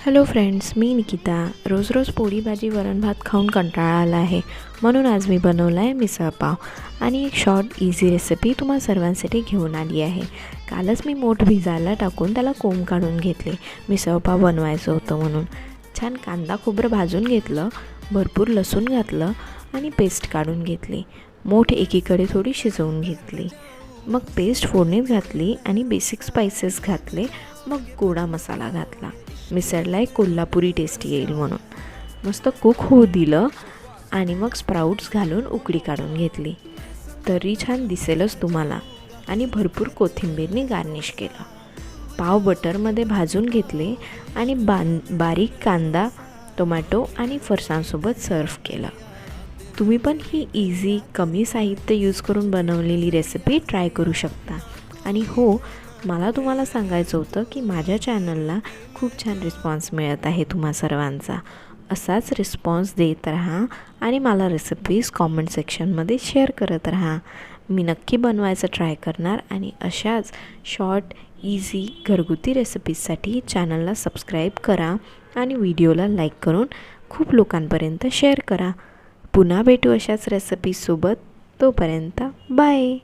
Hello friends, मी निकिता. रोज रोज पोळी भाजी वरण भात खाऊन कंटाळा आला आहे, म्हणून आज मी बनवला आहे मिसळ पाव आणि एक शॉर्ट इझी रेसिपी तुम्हा सर्वांसाठी घेऊन आली आहे. कालच मी मोठ भिजायला टाकून त्याला कोंब काढून घेतले. मिसळ पाव बनवायचं होतं म्हणून छान कांदा खोबरं भाजून घेतलं, भरपूर लसूण घातलं आणि पेस्ट काढून घेतली. मोठ एकीकडे थोडी शिजवून घेतली. मग पेस्ट फोडणीत घातली आणि बेसिक स्पाइसेस घातले. मग गोडा मसाला घातला. मिसळला एक कोल्हापुरी टेस्ट येईल म्हणून मस्त कुक होऊ दिलं आणि मग स्प्राउट्स घालून उकळी काढून घेतली. तरी छान दिसेलच तुम्हाला. आणि भरपूर कोथिंबीरने गार्निश केलं. पाव बटरमध्ये भाजून घेतले आणि बारीक कांदा, टोमॅटो आणि फरसाणसोबत सर्व केलं. तुम्ही पण ही इझी कमी साहित्य यूज करून बनवलेली रेसिपी ट्राय करू शकता. आणि हो, मला तुम्हाला सांगायचं होतं की माझ्या चॅनलला खूप छान रिस्पॉन्स मिळत आहे तुम्हा सर्वांचा. असाच रिस्पॉन्स देत राहा आणि मला रेसिपीज कॉमेंट सेक्शनमध्ये शेअर करत राहा. मी नक्की बनवायचं ट्राय करणार आणि अशाच शॉर्ट इझी घरगुती रेसिपीजसाठी चॅनलला सबस्क्राईब करा आणि व्हिडिओला लाईक करून खूप लोकांपर्यंत शेअर करा. पुन्हा भेटू अशाच रेसिपीजसोबत. तोपर्यंत बाय.